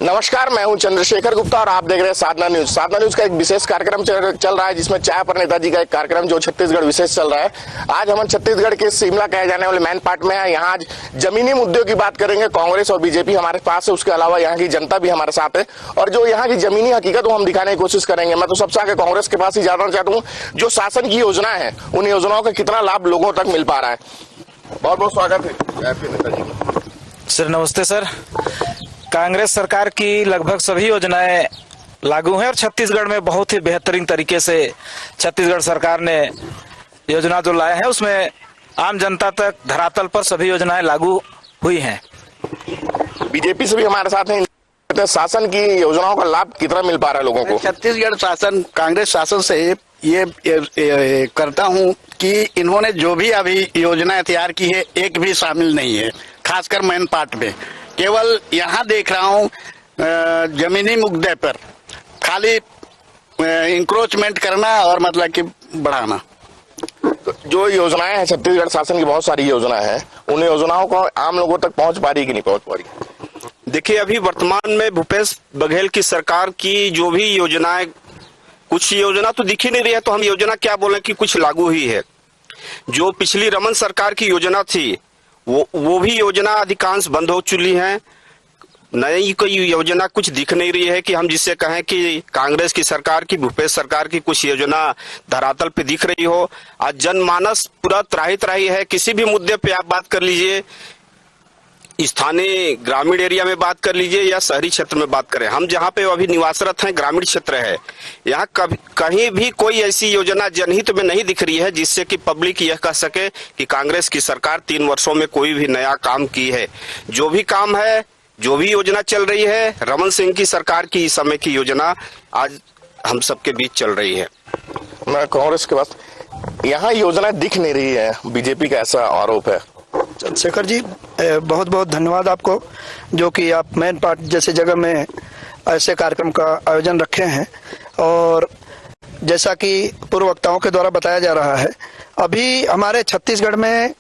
नमस्कार, मैं हूं चंद्रशेखर गुप्ता और आप देख रहे हैं साधना न्यूज। साधना न्यूज का एक विशेष कार्यक्रम चल रहा है जिसमें चाय पर नेताजी का एक कार्यक्रम जो छत्तीसगढ़ विशेष चल रहा है। आज हम छत्तीसगढ़ के शिमला कहे जाने वाले मैन पार्ट में है। यहाँ आज जमीनी मुद्दों की बात करेंगे। कांग्रेस और बीजेपी हमारे पास है, उसके अलावा यहाँ की जनता भी हमारे साथ है और जो यहाँ की जमीनी हकीकत हम दिखाने की कोशिश करेंगे। मैं तो सबसे आगे कांग्रेस के पास ही जानना चाहता हूँ, जो शासन की योजना है उन योजनाओं का कितना लाभ लोगों तक मिल पा रहा है। बहुत बहुत स्वागत है नेताजी। सर नमस्ते सर। कांग्रेस सरकार की लगभग सभी योजनाएं लागू हैं और छत्तीसगढ़ में बहुत ही बेहतरीन तरीके से छत्तीसगढ़ सरकार ने योजना जो लाए हैं उसमें आम जनता तक धरातल पर सभी योजनाएं लागू हुई हैं। बीजेपी से भी हमारे साथ हैं। शासन की योजनाओं का लाभ कितना मिल पा रहा है लोगों को? छत्तीसगढ़ शासन, कांग्रेस शासन से ये करता हूं कि इन्होंने जो भी अभी योजनाएं तैयार की है एक भी शामिल नहीं है, खासकर मैन पार्ट में। केवल यहाँ देख रहा हूँ जमीनी मुद्दे पर खाली इंक्रोचमेंट करना और मतलब कि बढ़ाना। तो जो योजनाएं हैं छत्तीसगढ़ शासन की बहुत सारी योजनाएं हैं, उन योजनाओं को आम लोगों तक पहुंच पा रही है कि नहीं पहुंच पा रही? देखिए, अभी वर्तमान में भूपेश बघेल की सरकार की जो भी योजनाएं, कुछ योजना तो दिख ही नहीं रही है, तो हम योजना क्या बोले कि कुछ लागू ही है। जो पिछली रमन सरकार की योजना थी वो भी योजना अधिकांश बंद हो चुकी है। नई कोई योजना कुछ दिख नहीं रही है कि हम जिससे कहें कि कांग्रेस की सरकार की, भूपेश सरकार की कुछ योजना धरातल पे दिख रही हो। आज जनमानस पूरा त्राही त्राही है। किसी भी मुद्दे पे आप बात कर लीजिए, स्थानीय ग्रामीण एरिया में बात कर लीजिए या शहरी क्षेत्र में बात करें, हम जहाँ पे अभी निवासरत हैं ग्रामीण क्षेत्र है, यहाँ कहीं भी कोई ऐसी योजना जनहित में नहीं दिख रही है जिससे कि पब्लिक यह कह सके कि कांग्रेस की सरकार 3 वर्षों में कोई भी नया काम की है। जो भी काम है, जो भी योजना चल रही है, रमन सिंह की सरकार की इस समय की योजना आज हम सबके बीच चल रही है। मैं कांग्रेस के पास यहाँ योजना दिख नहीं रही है, बीजेपी का ऐसा आरोप है। चंद्रशेखर जी, बहुत बहुत धन्यवाद आपको, जो कि आप मैन पार्ट जैसे जगह में ऐसे कार्यक्रम का आयोजन रखे हैं। और जैसा कि पूर्व वक्ताओं के द्वारा बताया जा रहा है, अभी हमारे छत्तीसगढ़ में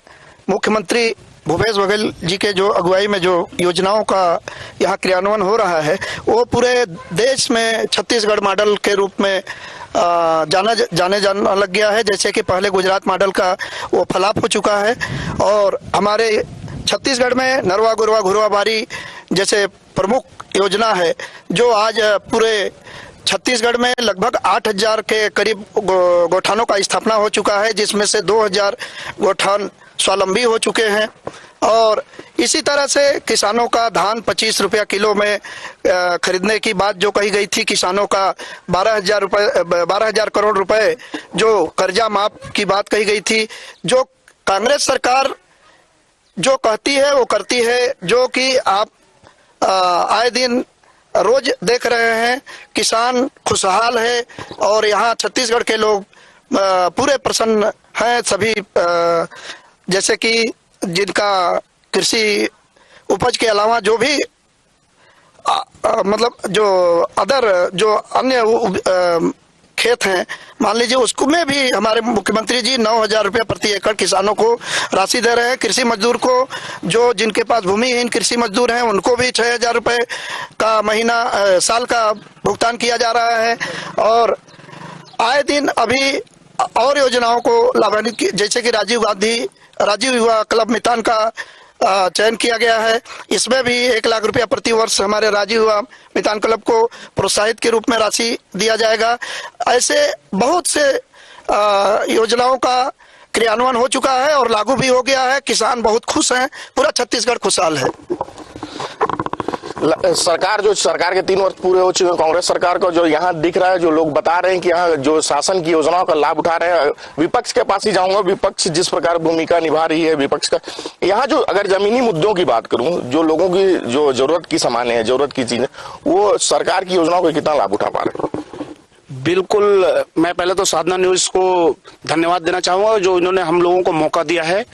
मुख्यमंत्री भूपेश बघेल जी के जो अगुवाई में जो योजनाओं का यहाँ क्रियान्वयन हो रहा है, वो पूरे देश में छत्तीसगढ़ मॉडल के रूप में जाना लग गया है। जैसे कि पहले गुजरात मॉडल का वो फलाप हो चुका है और हमारे छत्तीसगढ़ में नरवा गुरवा घुरवा बारी जैसे प्रमुख योजना है, जो आज पूरे छत्तीसगढ़ में लगभग 8000 के करीब गौठानों का स्थापना हो चुका है, जिसमें से 2000 गौठान स्वावलंबी हो चुके हैं। और इसी तरह से किसानों का धान 25 रुपया किलो में खरीदने की बात जो कही गई थी, किसानों का 12,000 करोड़ रुपए जो कर्जा माफ की बात कही गई थी, जो कांग्रेस सरकार जो कहती है वो करती है, जो कि आप आए दिन रोज देख रहे हैं। किसान खुशहाल है और यहाँ छत्तीसगढ़ के लोग पूरे प्रसन्न हैं। सभी जैसे कि जिनका कृषि उपज के अलावा जो भी मतलब जो अन्य खेत हैं, मान लीजिए उसको में भी हमारे मुख्यमंत्री जी 9,000 रुपये प्रति एकड़ किसानों को राशि दे रहे हैं। कृषि मजदूर को, जो जिनके पास भूमिहीन कृषि मजदूर हैं, उनको भी 6,000 रुपये का महीना साल का भुगतान किया जा रहा है। और आए दिन अभी और योजनाओं को लाभान्वित, जैसे कि राजीव युवा क्लब मितान का चयन किया गया है। इसमें भी 1 लाख रुपया प्रति वर्ष हमारे राजीव युवा मितान क्लब को प्रोत्साहित के रूप में राशि दिया जाएगा। ऐसे बहुत से योजनाओं का क्रियान्वयन हो चुका है और लागू भी हो गया है। किसान बहुत खुश हैं, पूरा छत्तीसगढ़ खुशहाल है। सरकार के 3 वर्ष पूरे हो चुके हैं कांग्रेस सरकार को, जो यहाँ दिख रहा है, जो लोग बता रहे हैं कि यहाँ जो शासन की योजनाओं का लाभ उठा रहे हैं। विपक्ष के पास ही जाऊंगा, विपक्ष जिस प्रकार भूमिका निभा रही है विपक्ष का यहाँ, जो अगर जमीनी मुद्दों की बात करूं, जो लोगों की जो जरूरत की सामान है, जरूरत की चीजें, वो सरकार की योजनाओं को कितना लाभ उठा पा रहे हैं? बिल्कुल, मैं पहले तो साधना न्यूज को धन्यवाद देना चाहूंगा, जो इन्होंने हम लोगों को मौका दिया है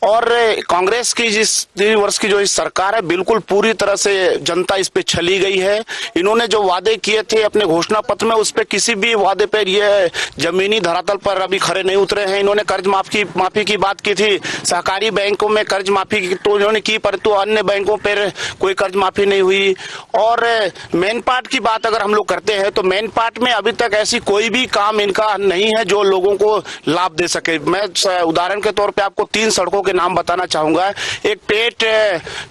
और कांग्रेस की जिस 3 वर्ष की जो इस सरकार है, बिल्कुल पूरी तरह से जनता इस पे छली गई है। इन्होंने जो वादे किए थे अपने घोषणा पत्र में, उस पे किसी भी वादे पर ये जमीनी धरातल पर अभी खरे नहीं उतरे हैं। इन्होंने कर्ज माफी की बात की थी, सहकारी बैंकों में कर्ज माफी की तो इन्होंने की, परंतु अन्य बैंकों पर कोई कर्ज माफी नहीं हुई। और मेन पार्ट की बात अगर हम लोग करते हैं तो मेन पार्ट में अभी तक ऐसी कोई भी काम इनका नहीं है जो लोगों को लाभ दे सके। मैं उदाहरण के तौर पे आपको 3 सड़कों के नाम बताना चाहूंगा। एक पेट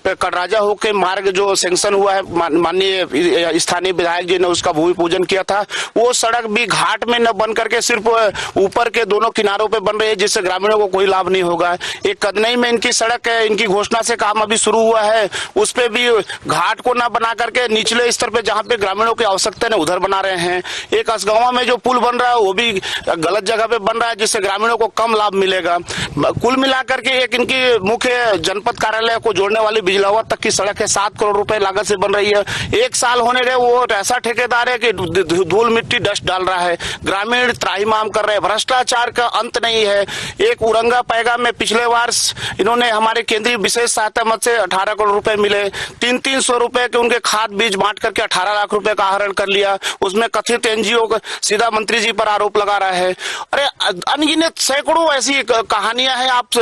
कटराजा होके मार्ग जो सैंक्शन हुआ है, माननीय स्थानीय विधायक जी ने उसका भूमि पूजन किया था, वो सड़क भी घाट में न बन करके सिर्फ ऊपर के दोनों किनारों पे बन रही है, जिससे ग्रामीणों को कोई लाभ नहीं होगा। एक कदनई में इनकी सड़क है, इनकी घोषणा से काम अभी शुरू हुआ है, उस पे भी घाट को न बना करके निचले स्तर पे जहां पे ग्रामीणों की आवश्यकता है उधर बना रहे हैं। एक असगांवा में जो पुल बन रहा है वो भी गलत जगह पे बन रहा है, जिससे ग्रामीणों को कम लाभ मिलेगा। कुल मिलाकर के एक इनकी मुख्य जनपद कार्यालय को जोड़ने वाली बिजलावा तक की सड़क है, 7 करोड़ रुपए लागत से बन रही है। 1 साल होने रहे, वो ऐसा ठेकेदार है कि धूल मिट्टी डस्ट डाल रहा है, ग्रामीण त्राहिमाम कर रहे हैं, भ्रष्टाचार का अंत नहीं है। एक उरंगा पैगा में पिछले वर्ष इन्होंने हमारे केंद्रीय विशेष सहायता मद से 18 करोड़ रुपए मिले, 300 रुपए के उनके खाद बीज बांट करके 18 लाख रुपए का आहरण कर लिया। उसमें कथित एनजीओ का सीधा मंत्री जी पर आरोप लगा रहा है। अरे अनगिनत सैकड़ों ऐसी कहानियां हैं। आप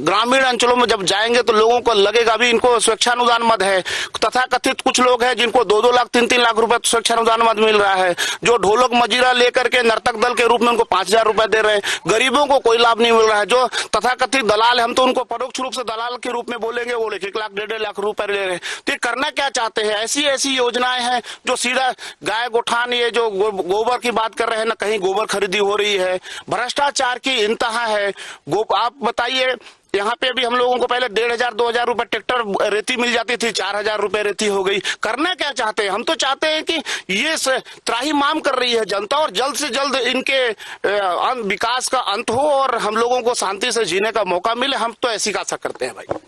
ग्रामीण अंचलों में जब जाएंगे तो लोगों को लगेगा अभी इनको स्वेच्छानुदान मद है, तथा कथित कुछ लोग हैं जिनको 2-2 लाख 3-3 लाख रुपए स्वेच्छानुदान मद मिल रहा है, जो ढोलक मजीरा लेकर के नर्तक दल के रूप में उनको 5,000 रुपए दे रहे हैं। गरीबों को कोई लाभ नहीं मिल रहा है। जो तथाकथित दलाल, हम तो उनको परोक्ष रूप से दलाल के रूप में बोलेंगे, वो 1 लाख 1.5 लाख रुपए ले रहे हैं। तो ये करना क्या चाहते हैं? ऐसी योजनाएं हैं जो सीधा गाय गोठान, ये जो गोबर की बात कर रहे हैं ना, कहीं गोबर खरीदी हो रही है, भ्रष्टाचार की इंतहा है। आप बताइए, यहाँ पे भी हम लोगों को पहले 1,500-2,000 रुपए ट्रैक्टर रेती मिल जाती थी, 4,000 रुपए रेती हो गई। करना क्या चाहते हैं? हम तो चाहते हैं कि ये त्राहिमाम कर रही है जनता, और जल्द से जल्द इनके विकास का अंत हो और हम लोगों को शांति से जीने का मौका मिले। हम तो ऐसी आशा करते हैं भाई।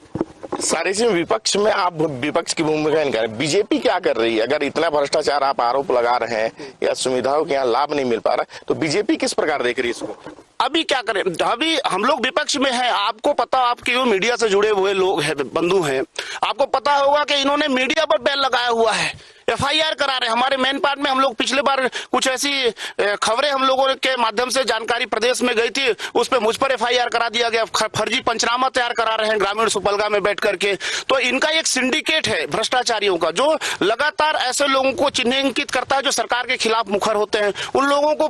सारे से विपक्ष में आप विपक्ष की भूमिका नहीं कर रहे, बीजेपी क्या कर रही है? अगर इतना भ्रष्टाचार आप आरोप लगा रहे हैं या सुविधाओं के यहाँ लाभ नहीं मिल पा रहा, तो बीजेपी किस प्रकार देख रही है इसको? अभी क्या करें? अभी हम लोग विपक्ष में हैं। आपको पता, आपके जो मीडिया से जुड़े हुए लोग हैं, बंधु हैं, आपको पता होगा कि इन्होंने मीडिया पर बैन लगाया हुआ है, FIR करा रहे हैं। हमारे मेन पार्ट में हम लोग पिछले बार कुछ ऐसी खबरें हम लोगों के माध्यम से जानकारी प्रदेश में गई थी, उस पर मुझ पर FIR करा दिया गया। फर्जी पंचनामा तैयार करा रहे हैं ग्रामीण सुपलगा में बैठ करके। तो इनका एक सिंडिकेट है भ्रष्टाचारियों का, जो लगातार ऐसे लोगों को चिन्हांकित करता है जो सरकार के खिलाफ मुखर होते हैं। उन लोगों को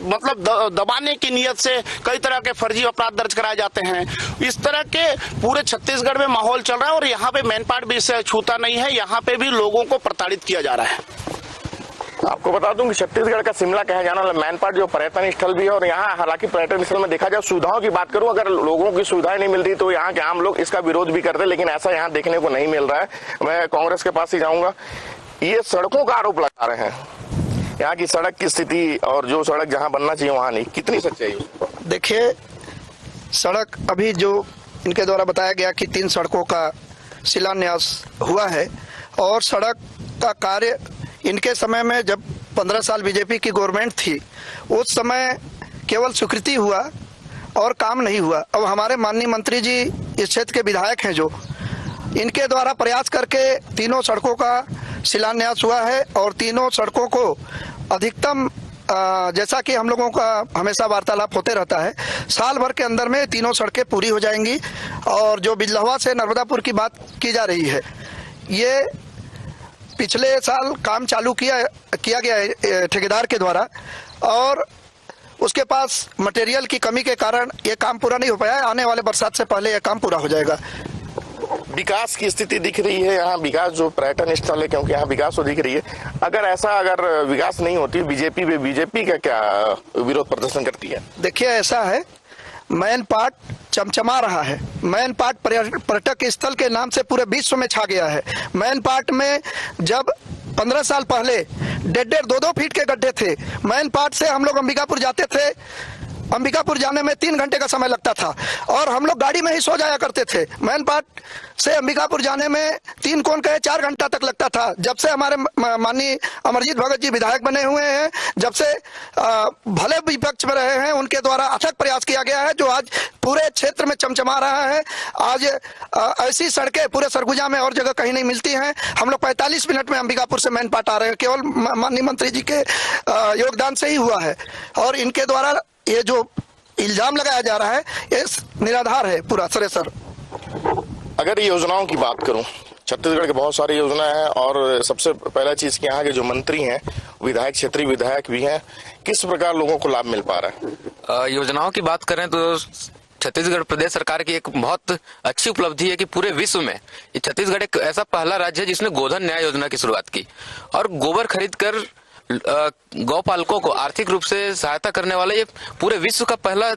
मतलब दबाने की नीयत से कई तरह के फर्जी अपराध दर्ज कराए जाते हैं। इस तरह के पूरे छत्तीसगढ़ में माहौल चल रहा है, और यहाँ पे मैन पार्ट भी इससे छूता नहीं है। यहाँ पे भी लोगों को प्रताड़ित किया जा रहा है। आपको बता दूं कि छत्तीसगढ़ का शिमला कहा जाना वाला मैन पार्ट जो पर्यटन स्थल भी है, और यहाँ हालांकि पर्यटन स्थल में देखा जाए सुविधाओं की बात करूं, अगर लोगों की सुविधाएं नहीं मिल रही तो यहाँ के आम लोग इसका विरोध भी करते, लेकिन ऐसा यहाँ देखने को नहीं मिल रहा है। मैं कांग्रेस के पास ही जाऊंगा। ये सड़कों का आरोप लगा रहे हैं, यहाँ की सड़क की स्थिति और जो सड़क जहाँ बनना चाहिए वहाँ नहीं, कितनी सच्चाई? देखिए, सड़क अभी जो इनके द्वारा बताया गया कि 3 सड़कों का शिलान्यास हुआ है, और सड़क का कार्य इनके समय में जब 15 साल बीजेपी की गवर्नमेंट थी, उस समय केवल स्वीकृति हुआ और काम नहीं हुआ। अब हमारे माननीय मंत्री जी इस क्षेत्र के विधायक हैं, जो इनके द्वारा प्रयास करके 3 सड़कों का शिलान्यास हुआ है, और 3 सड़कों को अधिकतम जैसा कि हम लोगों का हमेशा वार्तालाप होते रहता है, साल भर के अंदर में 3 सड़कें पूरी हो जाएंगी। और जो बिजलहवा से नर्मदापुर की बात की जा रही है, ये पिछले साल काम चालू किया गया है ठेकेदार के द्वारा, और उसके पास मटेरियल की कमी के कारण ये काम पूरा नहीं हो पाया है। आने वाले बरसात से पहले ये काम पूरा हो जाएगा। विकास की स्थिति दिख रही है यहाँ, विकास जो पर्यटन स्थल है, क्योंकि यहाँ विकास तो दिख रही है। अगर विकास नहीं होती बीजेपी का क्या विरोध प्रदर्शन करती है? देखिए, ऐसा है, मैन पार्ट चमचमा रहा है। मैन पार्ट पर्यटक स्थल के नाम से पूरे विश्व में छा गया है। मैन पार्ट में जब 15 साल पहले 1.5-2 फीट के गड्ढे थे, मैन पार्ट से हम लोग अंबिकापुर जाते थे अंबिकापुर जाने में 3 घंटे का समय लगता था और हम लोग गाड़ी में ही सो जाया करते थे। मैन पाट से अंबिकापुर जाने में 3 कौन कहे 4 घंटा तक लगता था। जब से हमारे माननीय अमरजीत भगत जी विधायक बने हुए हैं, जब से भले विपक्ष में रहे हैं, उनके द्वारा अथक प्रयास किया गया है जो आज पूरे क्षेत्र में चमचमा रहा है। आज ऐसी सड़कें पूरे सरगुजा में और जगह कहीं नहीं मिलती हैं। हम लोग 45 मिनट में अंबिकापुर से मैन पाट आ रहे हैं, केवल माननीय मंत्री जी के योगदान से ही हुआ है। और इनके द्वारा ये जो इल्जाम लगाया जा रहा है ये निराधार है पूरा सरेसर। अगर योजनाओं की बात करूं, छत्तीसगढ़ के बहुत सारी योजनाएं हैं और सबसे पहला चीज कि यहाँ के जो मंत्री हैं, विधायक, क्षेत्रीय विधायक भी हैं, किस प्रकार लोगों को लाभ मिल पा रहा है? योजनाओं की बात करें तो छत्तीसगढ़ प्रदेश सरकार की एक बहुत अच्छी उपलब्धि है कि पूरे विश्व में छत्तीसगढ़ एक ऐसा पहला राज्य है जिसने गोधन न्याय योजना की शुरुआत की और गोबर खरीद कर गौपालकों को आर्थिक रूप से सहायता करने वाला ये पूरे विश्व का पहला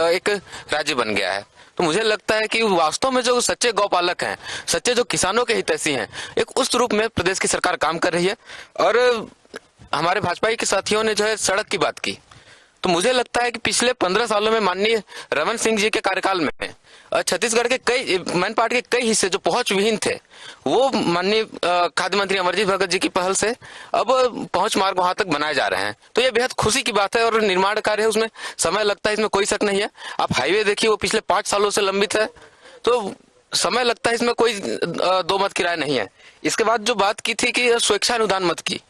एक राज्य बन गया है। तो मुझे लगता है कि वास्तव में जो सच्चे गौपालक हैं, सच्चे जो किसानों के हितैषी हैं, एक उस रूप में प्रदेश की सरकार काम कर रही है। और हमारे भाजपा के साथियों ने जो है सड़क की बात की, तो मुझे लगता है कि पिछले 15 सालों में माननीय रमन सिंह जी के कार्यकाल में छत्तीसगढ़ के कई मैन पाट के कई हिस्से जो पहुंच विहीन थे, वो माननीय खाद्य मंत्री अमरजीत भगत जी की पहल से अब पहुंच मार्ग वहां तक बनाए जा रहे हैं। तो ये बेहद खुशी की बात है और निर्माण कार्य है, उसमें समय लगता है, इसमें कोई शक नहीं है। आप हाईवे देखिए, वो पिछले 5 सालों से लंबित है, तो समय लगता है, इसमें कोई दो मत की राय नहीं है। इसके बाद जो बात की थी कि स्वेच्छानुदान मत की,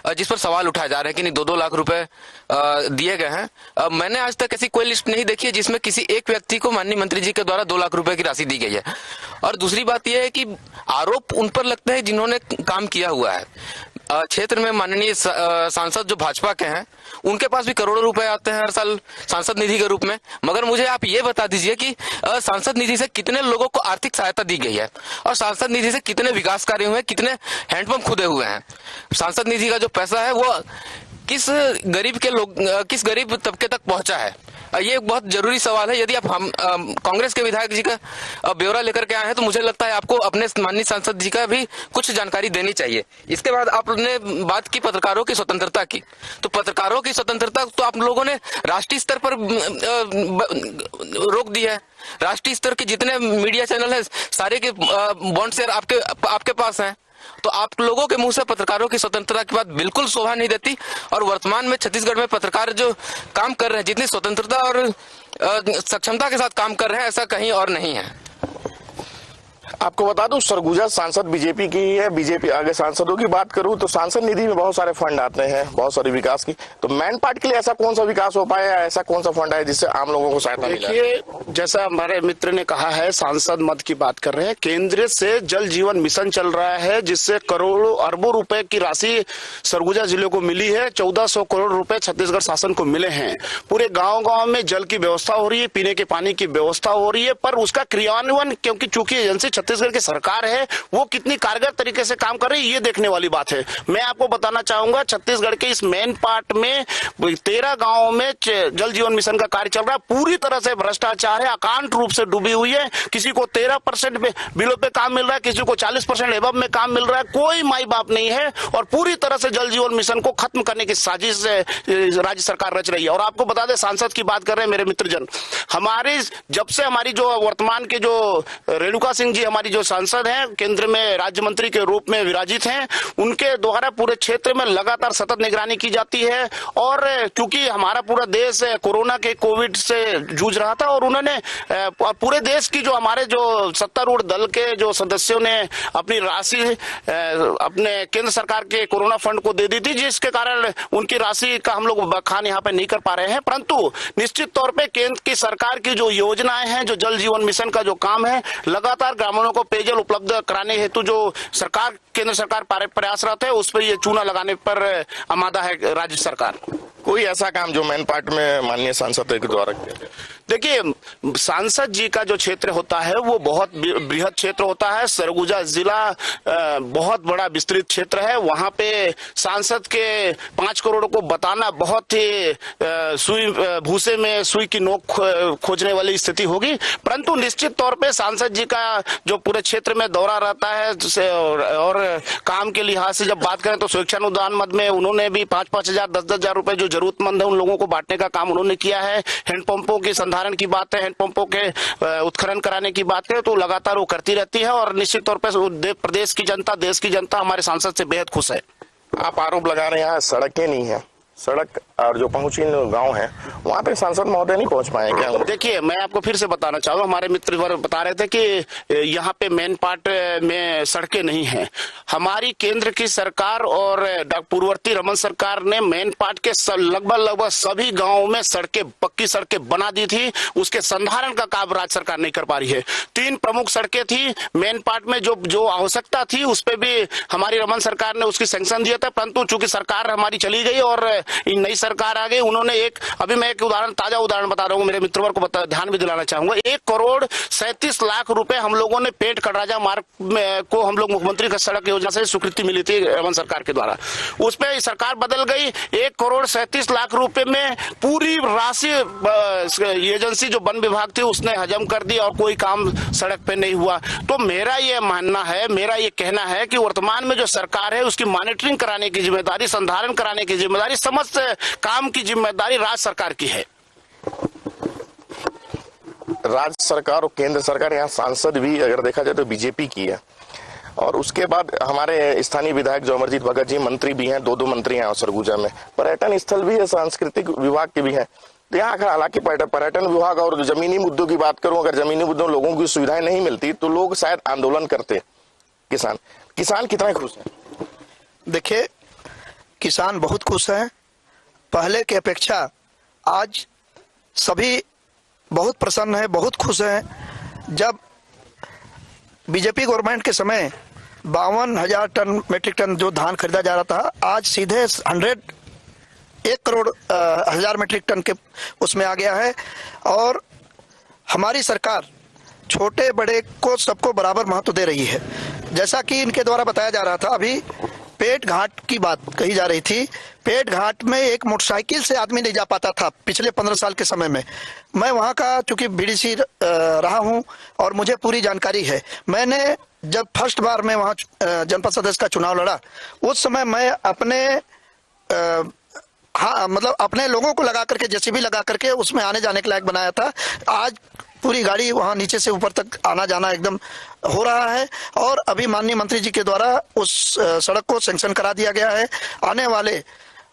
जिस पर सवाल उठाया जा रहा है कि नहीं 2-2 लाख रुपए दिए गए हैं, मैंने आज तक ऐसी कोई लिस्ट नहीं देखी है जिसमें किसी एक व्यक्ति को माननीय मंत्री जी के द्वारा 2 लाख रुपए की राशि दी गई है। और दूसरी बात यह है कि आरोप उन पर लगते हैं जिन्होंने काम किया हुआ है। क्षेत्र में माननीय सांसद जो भाजपा के हैं, उनके पास भी करोड़ों रुपए आते हैं हर साल सांसद निधि के रूप में, मगर मुझे आप ये बता दीजिए कि सांसद निधि से कितने लोगों को आर्थिक सहायता दी गई है और सांसद निधि से कितने विकास कार्य हुए हैं, कितने हैंडपंप खुदे हुए हैं। सांसद निधि का जो पैसा है वो किस किस गरीब तबके तक पहुंचा है, ये एक बहुत जरूरी सवाल है। यदि आप हम कांग्रेस के विधायक जी का ब्यौरा लेकर के आए हैं, तो मुझे लगता है आपको अपने माननीय सांसद जी का भी कुछ जानकारी देनी चाहिए। इसके बाद आपने बात की पत्रकारों की स्वतंत्रता की, तो पत्रकारों की स्वतंत्रता तो आप लोगों ने राष्ट्रीय स्तर पर रोक दी है। राष्ट्रीय स्तर के जितने मीडिया चैनल है, सारे के बॉन्ड शेयर आपके पास हैं, तो आप लोगों के मुंह से पत्रकारों की स्वतंत्रता की बात बिल्कुल शोभा नहीं देती। और वर्तमान में छत्तीसगढ़ में पत्रकार जो काम कर रहे हैं, जितनी स्वतंत्रता और सक्षमता के साथ काम कर रहे हैं, ऐसा कहीं और नहीं है। आपको बता दूं, सरगुजा सांसद बीजेपी की ही है। बीजेपी आगे सांसदों की बात करूं तो सांसद निधि में बहुत सारे फंड आते हैं, बहुत सारे विकास की। तो मैन पाट के लिए ऐसा कौन सा विकास हो पाया, ऐसा कौन सा फंड है जिससे आम लोगों को सहायता मिले? देखिए, जैसा हमारे मित्र ने कहा है, सांसद मद की बात कर रहे हैं। केंद्र से जल जीवन मिशन चल रहा है, जिससे करोड़ों अरबों रुपए की राशि सरगुजा जिले को मिली है। 1400 करोड़ रुपए छत्तीसगढ़ शासन को मिले हैं। पूरे गाँव में जल की व्यवस्था हो रही है, पीने के पानी की व्यवस्था हो रही है, पर उसका क्रियान्वयन, क्योंकि चूंकि एजेंसी छत्तीसगढ़ की सरकार है, वो कितनी कारगर तरीके से काम कर रही है, ये देखने वाली बात है। मैं आपको बताना चाहूंगा, छत्तीसगढ़ के इस मेन पार्ट में 13 गांवों में जल जीवन मिशन का कार्य चल रहा है। पूरी तरह से भ्रष्टाचार है, अकांत रूप से डूबी हुई है। किसी को 13% बिलों पे काम मिल रहा है, किसी को 40% एबव में काम मिल रहा है। कोई माई बाप नहीं है और पूरी तरह से जल जीवन मिशन को खत्म करने की साजिश राज्य सरकार रच रही है। और आपको बता दें, सांसद की बात कर रहे हैं मेरे मित्रजन, हमारे जब से हमारी जो वर्तमान के जो रेणुका सिंह जी हमारी जो सांसद हैं, केंद्र में राज्य मंत्री के रूप में विराजित हैं, उनके द्वारा पूरे क्षेत्र में लगातार सतत निगरानी की जाती है। और क्योंकि हमारा पूरा देश कोरोना के कोविड से जूझ रहा था, और उन्होंने पूरे देश की जो हमारे जो सत्तारूढ़ दल के जो सदस्यों ने अपनी राशि अपने केंद्र सरकार के कोरोना फंड को दे दी थी, जिसके कारण उनकी राशि का हम लोग बखान यहाँ पे नहीं कर पा रहे हैं। परंतु निश्चित तौर पे केंद्र की सरकार की जो योजनाएं हैं, जो जल जीवन मिशन का जो काम है, लगातार ग्रामीणों को पेयजल उपलब्ध कराने हेतु जो सरकार, केंद्र सरकार प्रयासरत है, उस पर ये चूना लगाने पर आमादा है राज्य सरकार। कोई ऐसा काम जो मैन पाट में माननीय सांसद के द्वारा किया? देखिए, सांसद जी का जो क्षेत्र होता है वो बहुत बृहद क्षेत्र होता है। सरगुजा जिला बहुत बड़ा विस्तृत क्षेत्र है। वहां पे सांसद के 5 करोड़ को बताना बहुत ही सुई भूसे में सुई की नोक खोजने वाली स्थिति होगी। परंतु निश्चित तौर पे सांसद जी का जो पूरे क्षेत्र में दौरा रहता है और काम के लिहाज से जब बात करें तो स्वेच्छा उदान मद में उन्होंने भी 5-5 हजार 10-10 हजार रुपए जो जरूरतमंद है उन लोगों को बांटने का काम उन्होंने किया है। हैंडपंपों के संधारण की बात है, हैंडपंपों के उत्खनन कराने की बात है तो लगातार वो करती रहती है और निश्चित तौर पर प्रदेश की जनता, देश की जनता हमारे सांसद से बेहद खुश है। आप आरोप लगा रहे हैं यहाँ सड़कें नहीं है, सड़क और जो पहुंची गांव है वहां पे सांसद महोदय नहीं पहुंच पाए क्या? देखिए, मैं आपको फिर से बताना चाहूंगा, हमारे मित्र बता रहे थे कि यहाँ पे मेन पार्ट में सड़कें नहीं हैं। हमारी केंद्र की सरकार और पूर्ववर्ती रमन सरकार ने मेन पार्ट के लगभग सभी गांवों में सड़कें, पक्की सड़कें बना दी थी। उसके संधारण का काम राज्य सरकार नहीं कर पा रही है। 3 प्रमुख सड़कें थी मेन पार्ट में, जो आवश्यकता थी उस पर भी हमारी रमन सरकार ने उसकी सैंक्शन दिया था, परंतु चूंकि सरकार हमारी चली गई और नई सरकार आ गई, उन्होंने अभी मैं एक ताजा उदाहरण बता रहा हूँ, मेरे मित्रवर को ध्यान भी दिलाना चाहूंगा। 1,37,00,000 रुपए हम लोगों ने पेट कटराजा मार्ग को हम लोग मुख्यमंत्री का सड़क योजना से स्वीकृति मिली थी रमन सरकार के द्वारा। उस पर सरकार बदल गई, 1,37,00,000 रुपए में पूरी राशि एजेंसी जो वन विभाग थी उसने हजम कर दी और कोई काम सड़क पे नहीं हुआ। तो मेरा ये मानना है, मेरा ये कहना है कि वर्तमान में जो सरकार है उसकी मॉनिटरिंग कराने की जिम्मेदारी, संधारण कराने की जिम्मेदारी, समस्त काम की जिम्मेदारी राज्य सरकार की है। राज्य सरकार और केंद्र सरकार, यहाँ सांसद भी अगर देखा जाए तो बीजेपी की है और उसके बाद हमारे स्थानीय विधायक जो अमरजीत भगत जी मंत्री भी हैं, 2 मंत्री हैं सरगुजा में, पर्यटन स्थल भी है, सांस्कृतिक विभाग के भी हैं। तो यहाँ हालांकि पर्यटन विभाग और जमीनी मुद्दों की बात करूं, अगर जमीनी मुद्दों लोगों की सुविधाएं नहीं मिलती तो लोग शायद आंदोलन करते। किसान कितने खुश हैं? देखिए, किसान बहुत खुश हैं। पहले की अपेक्षा आज सभी बहुत प्रसन्न है, बहुत खुश हैं। जब बीजेपी गवर्नमेंट के समय 52,000 टन मेट्रिक टन जो धान खरीदा जा रहा था, आज सीधे 1 करोड़ 1000 मेट्रिक टन के उसमें आ गया है। और हमारी सरकार छोटे बड़े को सबको बराबर महत्व दे रही है। जैसा कि इनके द्वारा बताया जा रहा था, अभी पेट घाट की बात कही जा रही थी। पेट घाट में एक मोटरसाइकिल से आदमी नहीं जा पाता था पिछले 15 साल के समय में। मैं वहां का चूंकि बीडीसी रहा हूं और मुझे पूरी जानकारी है। मैंने जब फर्स्ट बार मैं वहां जनपद सदस्य का चुनाव लड़ा, उस समय मैं अपने लोगों को लगा करके, जेसीबी लगा करके उसमें आने जाने के लायक बनाया था। आज पूरी गाड़ी वहां नीचे से ऊपर तक आना जाना एकदम हो रहा है और अभी माननीय मंत्री जी के द्वारा उस सड़क को सैंक्शन करा दिया गया है। आने वाले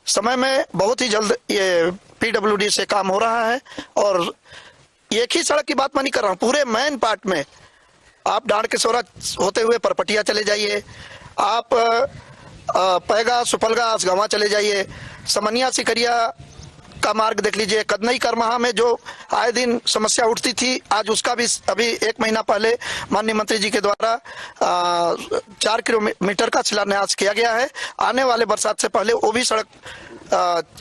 समय में बहुत ही जल्द ये पीडब्ल्यूडी से काम हो रहा है। और एक ही सड़क की बात मैं नहीं कर रहा हूँ, पूरे मेन पार्ट में आप डांड के सोरा होते हुए परपटिया चले जाइए, आप पैगा सुपलगा आसगावा चले जाइए, समनिया सिकरिया का मार्ग देख लीजिए, कदनई करमहा में जो आए दिन समस्या उठती थी, आज उसका भी अभी 1 महीना पहले माननीय मंत्री जी के द्वारा 4 किलोमीटर का शिलान्यास किया गया है। आने वाले बरसात से पहले वो भी सड़क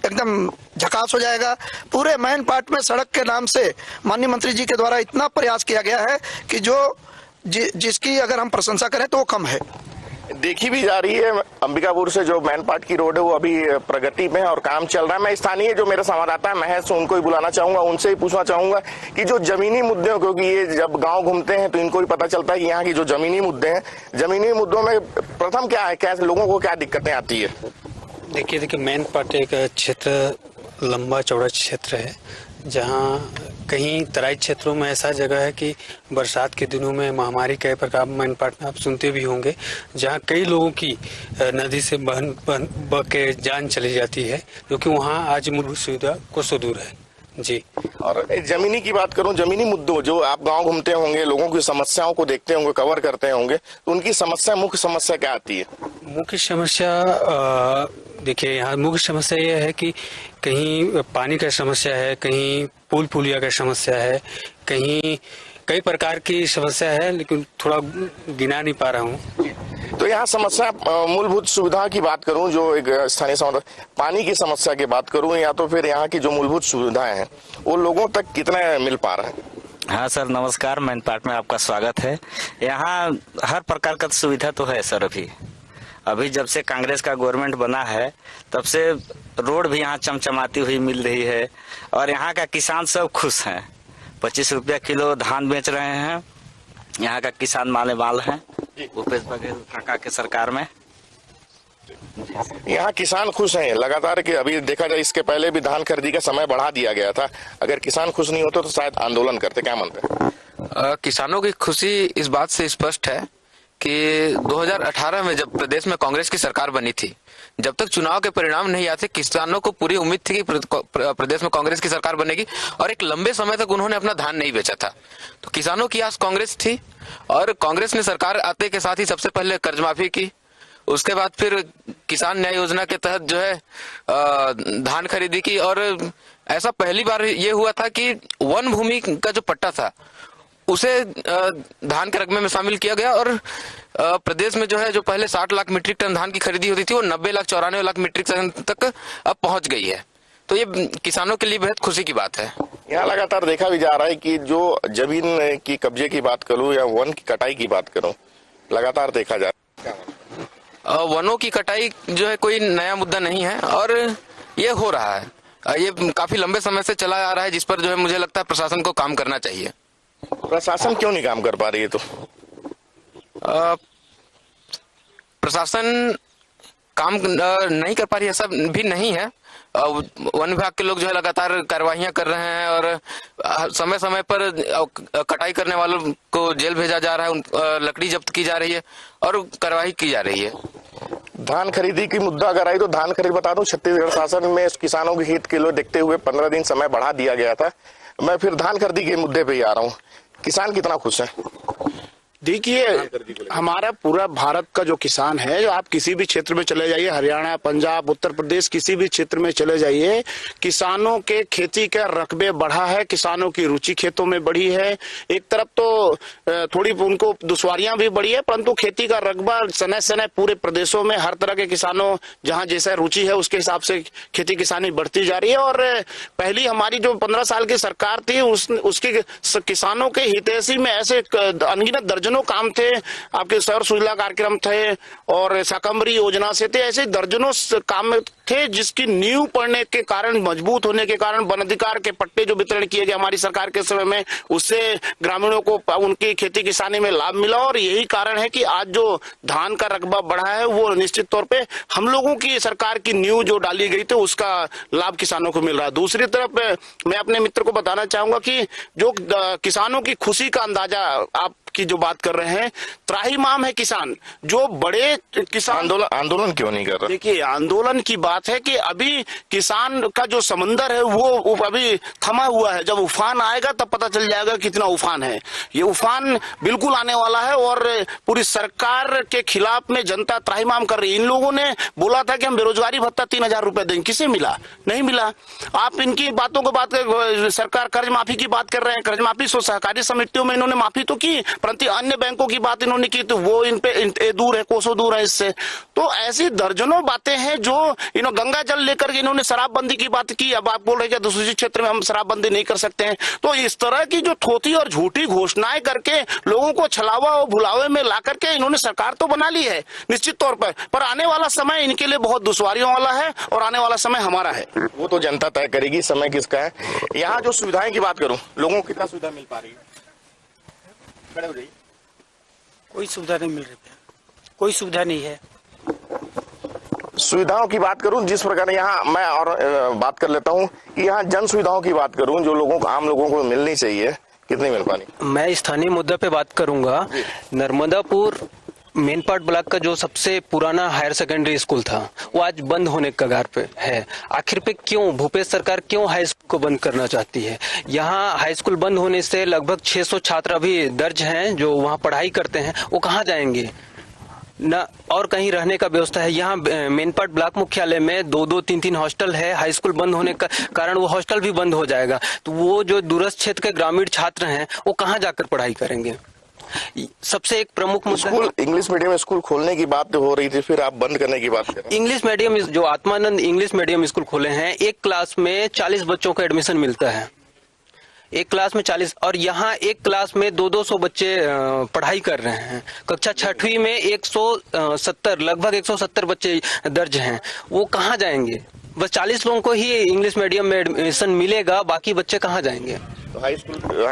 एकदम झकास हो जाएगा। पूरे मेन पार्ट में सड़क के नाम से माननीय मंत्री जी के द्वारा इतना प्रयास किया गया है कि जिसकी अगर हम प्रशंसा करें तो वो कम है। देखी भी जा रही है, अंबिकापुर से जो मैन पार्ट की रोड है वो अभी प्रगति में और काम चल रहा है। मैं स्थानीय जो मेरे संवाददाता है महेश, उनको ही बुलाना चाहूंगा, उनसे ही पूछना चाहूंगा कि जो जमीनी मुद्दे, क्योंकि ये जब गांव घूमते हैं तो इनको भी पता चलता है कि यहाँ की जो जमीनी मुद्दे हैं, जमीनी मुद्दों में प्रथम क्या है, क्या लोगों को क्या दिक्कतें आती है? देखिए मैन पार्ट एक क्षेत्र, लंबा चौड़ा क्षेत्र है जहाँ कहीं तराई क्षेत्रों में ऐसा जगह है कि बरसात के दिनों में महामारी कई प्रकार मैन पार्ट में आप सुनते भी होंगे, जहाँ कई लोगों की नदी से बह के जान चली जाती है, क्योंकि वहाँ आज मूलभूत सुविधा को दूर है जी। और जमीनी की बात करूं, जमीनी मुद्दों जो आप गांव घूमते होंगे, लोगों की समस्याओं को देखते होंगे, कवर करते होंगे, तो उनकी समस्या, मुख्य समस्या क्या आती है? मुख्य समस्या देखिए, यहाँ मुख्य समस्या यह है कि कहीं पानी का समस्या है, कहीं पुल पुलिया का समस्या है, कहीं कई प्रकार की समस्या है, लेकिन थोड़ा गिना नहीं पा रहा हूँ। तो यहाँ समस्या, मूलभूत सुविधा की बात करूं, जो एक स्थानीय समस्या, पानी की समस्या की बात करूं, या तो फिर यहाँ की जो मूलभूत सुविधाएं हैं वो लोगों तक कितना मिल पा रहा है? हाँ सर, नमस्कार, मैन पार्ट में आपका स्वागत है। यहाँ हर प्रकार का सुविधा तो है सर। अभी जब से कांग्रेस का गवर्नमेंट बना है तब से रोड भी यहाँ चमचमाती हुई मिल रही है और यहाँ का किसान सब खुश हैं। 25 रुपया किलो धान बेच रहे हैं यहाँ का किसान माले माल है भूपेश बघेल काका के सरकार में। यहाँ किसान खुश हैं लगातार कि अभी देखा जाए इसके पहले भी धान खरीदी का समय बढ़ा दिया गया था। अगर किसान खुश नहीं होते तो शायद आंदोलन करते, क्या मानते हैं? किसानों की खुशी इस बात से स्पष्ट है कि 2018 में जब प्रदेश में कांग्रेस की सरकार बनी थी, जब तक चुनाव के परिणाम नहीं आते किसानों को पूरी उम्मीद थी कि प्रदेश में कांग्रेस की सरकार बनेगी और एक लंबे समय तक उन्होंने अपना धान नहीं बेचा था। तो किसानों की आस कांग्रेस थी और कांग्रेस ने सरकार आते के साथ ही सबसे पहले कर्ज माफी की, उसके बाद फिर किसान न्याय योजना के तहत जो है धान खरीदी की और ऐसा पहली बार ये हुआ था कि वन भूमि का जो पट्टा था उसे धान के रकबे में शामिल किया गया और प्रदेश में जो है जो पहले 60 लाख मीट्रिक टन धान की खरीदी होती थी वो 90,94 लाख मीट्रिक टन तक अब पहुंच गई है। तो ये किसानों के लिए बेहद खुशी की बात है। यहाँ लगातार देखा भी जा रहा है कि जो जमीन की कब्जे की बात करूं या वन की कटाई की बात करूं, लगातार देखा जा रहा है। वनों की कटाई जो है कोई नया मुद्दा नहीं है और ये हो रहा है, ये काफी लंबे समय से चला आ रहा है, जिस पर जो है मुझे लगता है प्रशासन को काम करना चाहिए। प्रशासन क्यों नहीं काम कर पा रही है? तो प्रशासन काम नहीं कर पा रही है, ऐसा भी नहीं है। वन विभाग के लोग जो है लगातार कार्रवाइयां कर रहे हैं और समय समय पर कटाई करने वालों को जेल भेजा जा रहा है, लकड़ी जब्त की जा रही है और कार्रवाई की जा रही है। धान खरीदी की मुद्दा अगर आई तो धान खरीद बता दूं, छत्तीसगढ़ शासन में किसानों के हित के लिए देखते हुए 15 दिन समय बढ़ा दिया गया था। मैं फिर धान खरीदी के मुद्दे पे ही आ रहा हूँ, किसान कितना खुश है? देखिए, हमारा पूरा भारत का जो किसान है, जो आप किसी भी क्षेत्र में चले जाइए, हरियाणा, पंजाब, उत्तर प्रदेश, किसी भी क्षेत्र में चले जाइए, किसानों के खेती का रकबे बढ़ा है, किसानों की रुचि खेतों में बढ़ी है। एक तरफ तो थोड़ी उनको दुश्वारियां भी बढ़ी है, परंतु खेती का रकबा समय समय पूरे प्रदेशों में हर तरह के किसानों जहां जैसा रुचि है उसके हिसाब से खेती किसानी बढ़ती जा रही है। और पहली हमारी जो 15 साल की सरकार थी उसके किसानों के हितैषी में ऐसे अनगिनत दर्जनों काम थे, आपके सौर सूजला कार्यक्रम थे और शाकंभरी योजना से थे, ऐसे दर्जनों काम थे जिसकी नींव पड़ने के कारण, मजबूत होने के कारण वन अधिकार के पट्टे जो वितरण किए गए हमारी सरकार के समय में, उससे ग्रामीणों को उनकी खेती किसानी में लाभ मिला। और यही कारण है कि आज जो धान का रकबा बढ़ा है वो निश्चित तौर पे हम लोगों की सरकार की नींव जो डाली गई थी उसका लाभ किसानों को मिल रहा है। दूसरी तरफ मैं अपने मित्र को बताना चाहूंगा कि जो किसानों की खुशी का अंदाजा आप की जो बात कर रहे हैं, त्राहिमाम है किसान, जो बड़े किसान आंदोलन क्यों नहीं कर रहे? देखिए, आंदोलन की बात है कि अभी किसान का जो समंदर है वो अभी थमा हुआ है। जब उफान आएगा तब पता चल जाएगा कितना उफान है। ये उफान बिल्कुल आने वाला है और पूरी सरकार के खिलाफ में जनता त्राहिमाम कर रही है। इन लोगों ने बोला था कि हम बेरोजगारी भत्ता 3,000 रुपए देंगे, किसे मिला? नहीं मिला। आप इनकी बातों को बात कर, सरकार कर्ज माफी की बात कर रहे हैं, कर्ज माफी सहकारी समितियों में इन्होंने माफी तो की, परंतु अन्य बैंकों की बात इन्होंने की तो वो इन पे दूर है, कोसों दूर है इससे। तो ऐसी दर्जनों बातें हैं जो गंगा जल लेकर के इन्होंने शराबबंदी की बात की। अब आप बोल रहे हैं कि दूसरे क्षेत्र में हम शराबबंदी नहीं कर सकते हैं। तो इस तरह की जो थोथी और झूठी घोषणाएं करके लोगों को छलावा और भुलावे में ला करके इन्होंने सरकार तो बना ली है निश्चित तौर पर आने वाला समय इनके लिए बहुत दुश्वारियों वाला है और आने वाला समय हमारा है। वो तो जनता तय करेगी समय किसका है। यहाँ जो सुविधाएं की बात करूं, लोगों को कितना सुविधा मिल पा रही है? खड़े हो जाइए। कोई सुविधा नहीं मिल रही है, कोई सुविधा नहीं है। सुविधाओं की बात करूं, जिस प्रकार यहाँ मैं और बात कर लेता हूं कि यहाँ जन सुविधाओं की बात करूं जो लोगों को, आम लोगों को मिलनी चाहिए, कितनी मिल पानी? मैं स्थानीय मुद्दे पे बात करूंगा। नर्मदापुर मेनपाट ब्लॉक का जो सबसे पुराना हायर सेकेंडरी स्कूल था वो आज बंद होने के कगार पे है। आखिर पे क्यों भूपेश सरकार क्यों हाई स्कूल को बंद करना चाहती है? यहाँ हाई स्कूल बंद होने से लगभग 600 छात्र अभी दर्ज हैं जो वहाँ पढ़ाई करते हैं, वो कहाँ जाएंगे? न और कहीं रहने का व्यवस्था है। यहाँ मेनपाट ब्लॉक मुख्यालय में 2-2, 3-3 हॉस्टल है। हाई स्कूल बंद होने का कारण वो हॉस्टल भी बंद हो जाएगा, तो वो जो दूरस्थ क्षेत्र के ग्रामीण छात्र हैं वो कहाँ जाकर पढ़ाई करेंगे? सबसे एक प्रमुख मुद्दा, स्कूल इंग्लिश मीडियम स्कूल खोलने की बात हो रही थी, फिर आप बंद करने की बात कर रहे हैं। इंग्लिश मीडियम जो आत्मानंद इंग्लिश मीडियम स्कूल खोले हैं, एक क्लास में 40 बच्चों का एडमिशन मिलता है, एक क्लास में 40, और यहाँ एक क्लास में 200-200 बच्चे पढ़ाई कर रहे हैं। कक्षा 6वीं में 170 लगभग 170 बच्चे दर्ज हैं। वो कहाँ जाएंगे? बस 40 लोगों को ही इंग्लिश मीडियम में एडमिशन मिलेगा, बाकी बच्चे कहाँ जाएंगे? तो हाई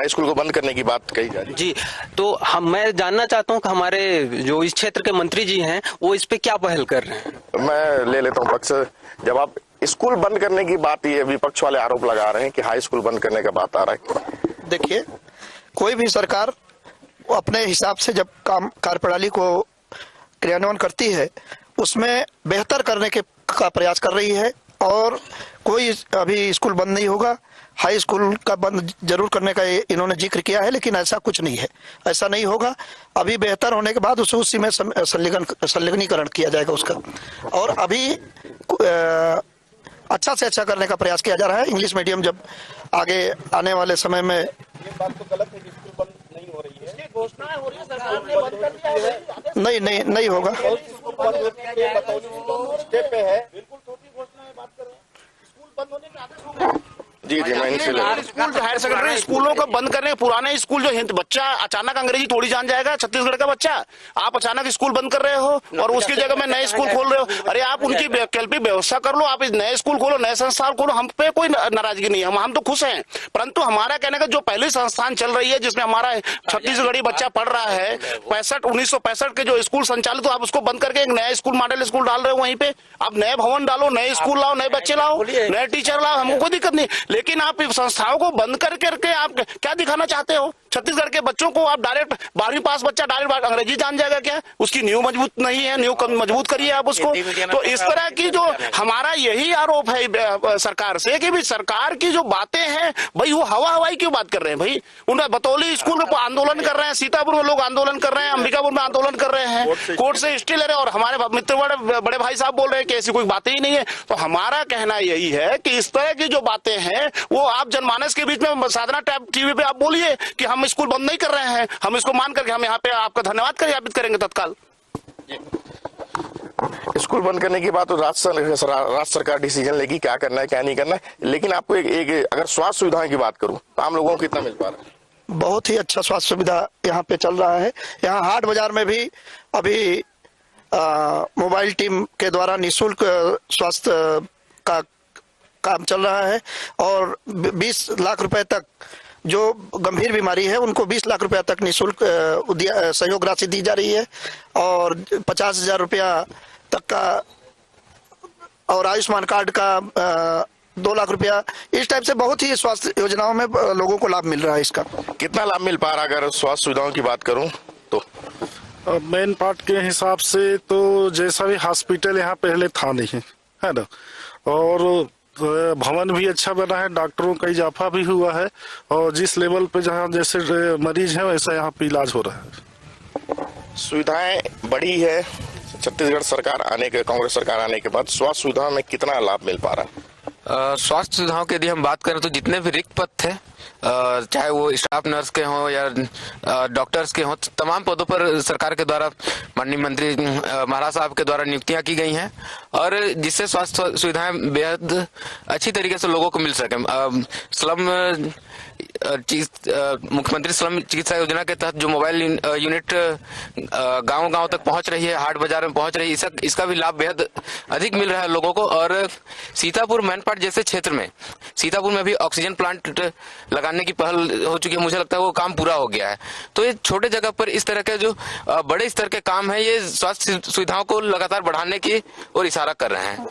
स्कूल को बंद करने की बात कही जा रही है। जी, तो मैं जानना चाहता हूँ कि हमारे जो इस क्षेत्र के मंत्री जी हैं वो इस पे क्या पहल कर रहे हैं। मैं ले लेता हूँ पक्ष। जब आप स्कूल बंद करने की बात, ये विपक्ष वाले आरोप लगा रहे हैं कि हाई स्कूल बंद करने का बात आ रहा है। देखिए, कोई भी सरकार अपने हिसाब से जब काम कार्यप्रणाली को क्रियान्वयन करती है उसमें बेहतर करने का प्रयास कर रही है, और कोई अभी स्कूल बंद नहीं होगा। हाई स्कूल का बंद जरूर करने का इन्होंने जिक्र किया है, लेकिन ऐसा कुछ नहीं है, ऐसा नहीं होगा। अभी बेहतर होने के बाद उसी में संलग्नीकरण किया जाएगा उसका, और अभी अच्छा से अच्छा करने का प्रयास किया जा रहा है। इंग्लिश मीडियम जब आगे आने वाले समय में, ये बात तो गलत है कि स्कूल बंद नहीं हो रही है, इसकी घोषणाएं हो रही है, सरकार ने बंद कर दिया है। नहीं होगा। स्टेप पे है, बिल्कुल छोटी घोषणाएं बात कर रहे हैं, स्कूल बंद होने के आदेश हो गए। जी मैं इनसे स्कूल जो हायर सेकेंडरी स्कूलों को बंद करने, पुराने स्कूल जो हिंद बच्चा अचानक अंग्रेजी थोड़ी जान जाएगा, छत्तीसगढ़ का बच्चा। आप अचानक स्कूल बंद कर रहे हो और उसकी जगह में नए स्कूल खोल रहे हो। अरे आप उनकी वैकल्पिक व्यवस्था कर लो, आप नए स्कूल खोलो, नए संस्थान खोलो, हम पे कोई नाराजगी नहीं है, हम तो खुश हैं। परंतु हमारा कहने का जो पहली संस्थान चल रही है जिसमें हमारा छत्तीसगढ़ी बच्चा पढ़ रहा है, 1965 के जो स्कूल संचालित, तो आप उसको बंद करके एक नया स्कूल, मॉडल स्कूल डाल रहे हो। वहीं पे आप नए भवन डालो, नए स्कूल लाओ, नए बच्चे लाओ, नए टीचर लाओ, हमको कोई दिक्कत नहीं। लेकिन आप संस्थाओं को बंद करके आप क्या दिखाना चाहते हो? छत्तीसगढ़ के बच्चों को आप डायरेक्ट 12वीं पास बच्चा डायरेक्ट अंग्रेजी जान जाएगा क्या? उसकी नींव मजबूत नहीं है, नींव मजबूत करिए आप उसको। तो इस तरह की जो हमारा यही आरोप है सरकार से कि भाई सरकार की जो बातें हैं भाई वो हवाई क्यों बात कर रहे हैं भाई। उनका बतौली स्कूल में आंदोलन कर रहे हैं, सीतापुर में लोग आंदोलन कर रहे हैं, अंबिकापुर में आंदोलन कर रहे हैं, कोर्ट से स्टे ले रहे हैं, और हमारे मित्र बड़े भाई साहब बोल रहे हैं कि ऐसी कोई बातें ही नहीं है। तो हमारा कहना यही है कि इस तरह की जो बातें हैं वो आप जनमानस के बीच में साधना टैब टीवी पे आप बोलिए कि हम स्कूल बंद नहीं कर रहे हैं, हम इसको मान करके हम यहाँ पे आपका धन्यवाद ज्ञापित करेंगे तत्काल। स्कूल बंद करने की बात तो राज्य सरकार डिसीजन लेगी क्या करना है क्या नहीं करना है। लेकिन आपको एक अगर स्वास्थ्य सुविधाओं की बात करूं तो आम लोगों को कितना मिल पा रहा है? बहुत ही अच्छा स्वास्थ्य सुविधा यहाँ पे चल रहा है। यहाँ हाट बाजार में भी अभी मोबाइल टीम के द्वारा निःशुल्क स्वास्थ्य का काम चल रहा है, और 20 लाख रुपए तक जो गंभीर बीमारी है उनको 20 लाख रुपया तक निःशुल्क सहयोग राशि दी जा रही है, और 50,000 रुपया तक का, और आयुष्मान कार्ड का 2 लाख रुपया, इस टाइप से बहुत ही स्वास्थ्य योजनाओं में लोगों को लाभ मिल रहा है। इसका कितना लाभ मिल पा रहा है? अगर स्वास्थ्य सुविधाओं की बात करूं तो मेन पार्ट के हिसाब से तो जैसा भी हॉस्पिटल यहाँ पहले था नहीं है ना, और भवन भी अच्छा बना है, डॉक्टरों का इजाफा भी हुआ है, और जिस लेवल पे जहाँ जैसे मरीज है वैसा यहाँ पे इलाज हो रहा है। सुविधाएं बढ़ी है छत्तीसगढ़ सरकार आने के, कांग्रेस सरकार आने के बाद स्वास्थ्य सुविधाओं में कितना लाभ मिल पा रहा है? स्वास्थ्य सुविधाओं के यदि हम बात करें तो जितने भी रिक्त पद थे, चाहे वो स्टाफ नर्स के हों या डॉक्टर्स के हों, तमाम पदों पर सरकार के द्वारा माननीय मंत्री महाराज साहब के द्वारा नियुक्तियां की गई हैं, और जिससे स्वास्थ्य सुविधाएं बेहद अच्छी तरीके से लोगों को मिल सके। स्लम मुख्यमंत्री स्लम चिकित्सा योजना के तहत जो मोबाइल यूनिट गांव-गांव तक पहुंच रही है, हाट बाजार में पहुंच रही है, इसका भी लाभ बेहद अधिक मिल रहा है लोगों को। और सीतापुर मैनपाट जैसे क्षेत्र में, सीतापुर में भी ऑक्सीजन प्लांट लगाने की पहल हो चुकी है, मुझे लगता है वो काम पूरा हो गया है। तो ये छोटे जगह पर इस तरह के जो बड़े स्तर के काम है, ये स्वास्थ्य सुविधाओं को लगातार बढ़ाने की ओर इशारा कर रहे हैं।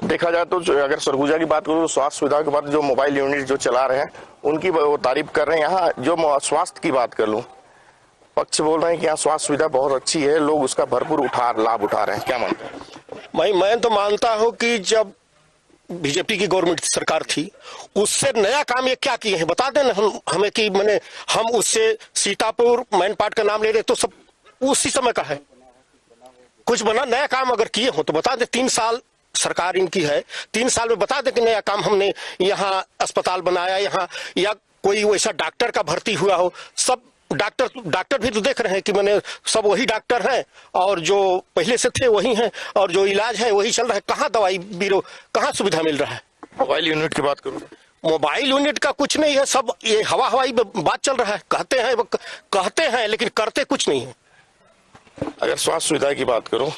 देखा जाए तो अगर सरगुजा की बात करूं तो स्वास्थ्य सुविधाओं के बाद जो मोबाइल यूनिट जो चला रहे हैं उनकी वो तारीफ कर रहे हैं। यहाँ जो स्वास्थ्य की बात कर लूं, पक्ष बोल रहे हैं कि यहाँ स्वास्थ्य सुविधा बहुत अच्छी है, लोग उसका भरपूर लाभ उठा रहे हैं। क्या मानते हैं? मैं तो मानता हूँ कि जब बीजेपी की गवर्नमेंट सरकार थी उससे नया काम ये क्या किए हैं बता दें हमें कि मैंने हम उससे सीतापुर मैनपाट का नाम ले रहे तो सब उसी समय का है, कुछ बना नया काम अगर किए हो तो बता दें। 3 साल सरकार इनकी है, 3 साल में बता दें कि नया काम हमने यहाँ अस्पताल बनाया यहाँ, या कोई वैसा डॉक्टर का भर्ती हुआ हो। सब डॉक्टर भी तो देख रहे हैं कि मैंने सब वही डॉक्टर हैं, और जो पहले से थे वही हैं, और जो इलाज है वही चल रहा है। कहाँ दवाई बीरो, कहाँ सुविधा मिल रहा है? मोबाइल यूनिट की बात करूं, मोबाइल यूनिट का कुछ नहीं है, सब ये हवाई बात चल रहा है। कहते हैं लेकिन करते कुछ नहीं है। अगर स्वास्थ्य सुविधा की बात करूं,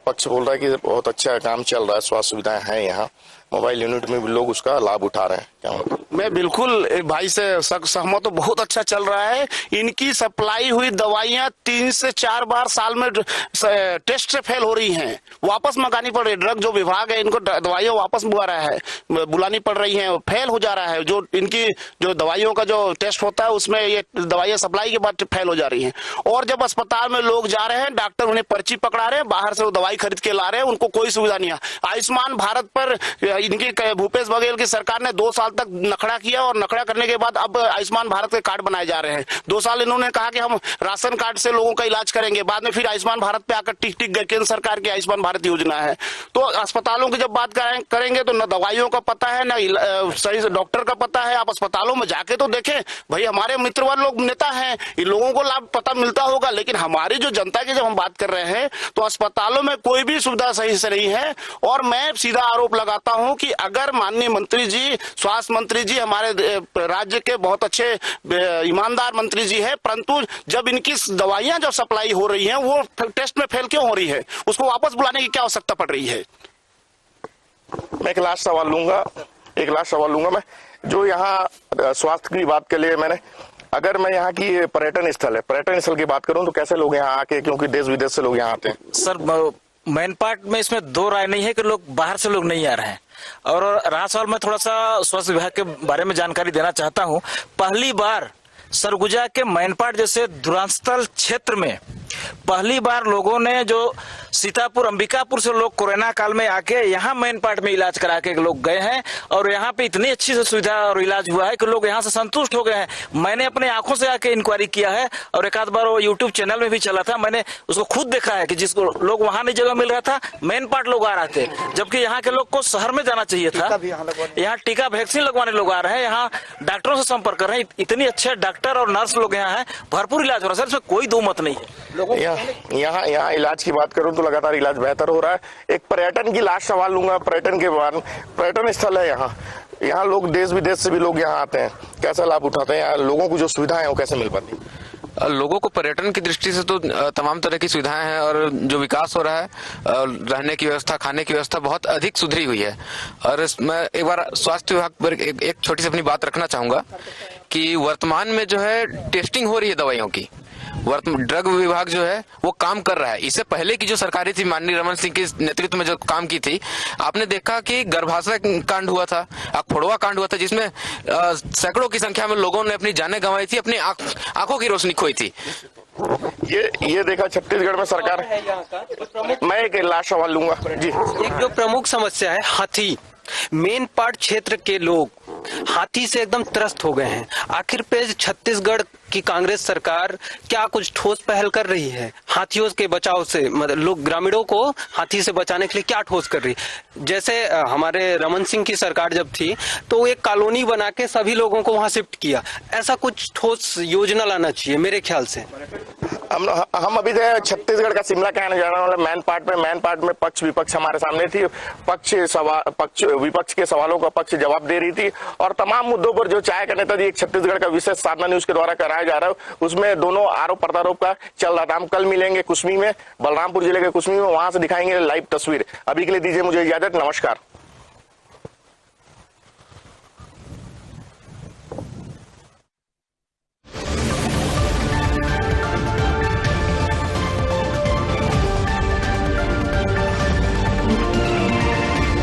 पक्ष बोल रहा है कि बहुत अच्छा काम चल रहा है, स्वास्थ्य सुविधाएं हैं यहाँ, मोबाइल यूनिट में भी लोग उसका लाभ उठा रहे हैं। क्या मतलब? मैं बिल्कुल भाई से सहमत हूं, बहुत अच्छा चल रहा है। इनकी सप्लाई हुई दवाइयां 3 से 4 बार साल में टेस्ट से फेल हो रही हैं, वापस मंगानी पड़ रही है। ड्रग जो विभाग है इनको दवाइयां वापस बुलानी पड़ रही हैं, फेल हो जा रहा है। जो इनकी जो दवाइयों का जो टेस्ट होता है उसमें ये दवाइयां सप्लाई के बाद फेल हो जा रही हैं। और जब अस्पताल में लोग जा रहे हैं, डॉक्टर उन्हें पर्ची पकड़ा रहे हैं, बाहर से वो दवाई खरीद के ला रहे हैं, उनको कोई सुविधा नहीं है। आयुष्मान भारत पर इनकी भूपेश बघेल की सरकार ने 2 साल तक नखड़ा किया और नखड़ा करने के बाद अब आयुष्मान भारत के कार्ड बनाए जा रहे हैं। 2 साल इन्होंने कहा कि हम राशन कार्ड से लोगों का इलाज करेंगे, बाद में फिर आयुष्मान भारत पे आकर टिक टिक गए। केंद्र सरकार की आयुष्मान भारत योजना है। तो अस्पतालों की जब बात करेंगे तो न दवाइयों का पता है, न सही से डॉक्टर का पता है। आप अस्पतालों में जाके तो देखें भाई, हमारे मित्रवान लोग नेता हैं, इन लोगों को लाभ पता मिलता होगा, लेकिन हमारी जो जनता की जब हम बात कर रहे हैं तो अस्पतालों में कोई भी सुविधा सही से नहीं है। और मैं सीधा आरोप लगाता हूं कि अगर माननीय मंत्री जी, स्वास्थ्य मंत्री जी हमारे राज्य के बहुत अच्छे ईमानदार मंत्री जी है, परंतु जब इनकी दवाइयां जो सप्लाई हो रही हैं वो टेस्ट में फेल क्यों हो रही है, उसको वापस बुलाने की क्या आवश्यकता पड़ रही है? मैं एक लास्ट सवाल लूंगा मैं, जो यहाँ स्वास्थ्य की बात के लिए मैंने, अगर मैं यहाँ की पर्यटन स्थल की बात करूं तो कैसे लोग यहाँ आके, क्योंकि देश विदेश से लोग यहाँ आते हैं। सर मेन पार्ट में इसमें 2 राय नहीं है कि लोग बाहर से लोग नहीं आ रहे हैं। और रहा सवाल, मैं थोड़ा सा स्वास्थ्य विभाग के बारे में जानकारी देना चाहता हूं। पहली बार सरगुजा के मैनपाट जैसे दूरांचल क्षेत्र में पहली बार लोगों ने, जो सीतापुर अंबिकापुर से लोग कोरोना काल में आके यहाँ मैनपाट में इलाज करा के लोग गए हैं और यहाँ पे इतनी अच्छी से सुविधा और इलाज हुआ है कि लोग यहाँ से संतुष्ट हो गए हैं। मैंने अपने आंखों से आके इंक्वायरी किया है और एक आध बार वो यूट्यूब चैनल में भी चला था, मैंने उसको खुद देखा है कि जिसको लोग वहां नहीं जगह मिल रहा था, मैनपाट लोग आ रहे थे, जबकि यहाँ के लोग को शहर में जाना चाहिए था। यहाँ टीका वैक्सीन लगवाने लोग आ रहे हैं, यहाँ डॉक्टरों से संपर्क कर रहे हैं। इतनी अच्छे डॉक्टर और नर्स लोग यहाँ है, भरपूर इलाज हो रहा है सर, इसमें कोई 2 मत नहीं है। यहाँ इलाज की बात करूं तो लगातार इलाज बेहतर हो रहा है। एक पर्यटन की लास्ट सवाल लूंगा, पर्यटन स्थल है यहाँ लोग देश विदेश से भी लोग यहाँ आते हैं, कैसा लाभ उठाते हैं? लोगों को जो सुविधाएं हैं वो कैसे मिल पाती है? लोगों को पर्यटन की दृष्टि से तो तमाम तरह की सुविधाएं हैं और जो विकास हो रहा है, रहने की व्यवस्था, खाने की व्यवस्था बहुत अधिक सुधरी हुई है। और मैं एक बार स्वास्थ्य विभाग पर एक छोटी सी अपनी बात रखना चाहूंगा कि वर्तमान में जो है टेस्टिंग हो रही है दवाइयों की, ड्रग विभाग जो है वो काम कर रहा है। इससे पहले की जो सरकारी थी, माननीय रमन सिंह के नेतृत्व में जो काम की थी, आपने देखा कि गर्भाशय कांड हुआ था, अखफोड़वा कांड हुआ था, जिसमें सैकड़ों की संख्या में लोगों ने अपनी जानें गंवाई थी, अपनी आंखों की रोशनी खोई थी। ये देखा छत्तीसगढ़ में सरकार। मैं एक लास्ट सवाल लूंगा जी। एक जो प्रमुख समस्या है हाथी, मेन पार्ट क्षेत्र के लोग हाथी से एकदम त्रस्त हो गए हैं। आखिर पे छत्तीसगढ़ की कांग्रेस सरकार क्या कुछ ठोस पहल कर रही है हाथियों के बचाव से, मतलब लोग ग्रामीणों को हाथी से बचाने के लिए क्या ठोस कर रही है? जैसे हमारे रमन सिंह की सरकार जब थी तो एक कॉलोनी बना के सभी लोगों को वहां शिफ्ट किया, ऐसा कुछ ठोस योजना लाना चाहिए मेरे ख्याल से। हम अभी छत्तीसगढ़ का शिमला कहने जा रहे हैं। मैन पार्ट में पक्ष विपक्ष हमारे सामने थी, विपक्ष के सवालों का पक्ष जवाब दे रही थी और तमाम मुद्दों पर जो चाय का नेताजी एक छत्तीसगढ़ का विशेष साधना न्यूज के द्वारा कराया जा रहा है, उसमें दोनों आरोप प्रत्यारोप का चल रहा था। हम कल मिलेंगे कुसमी में, बलरामपुर जिले के कुसमी में, वहां से दिखाएंगे लाइव तस्वीर। अभी के लिए दीजिए मुझे इजाजत, नमस्कार।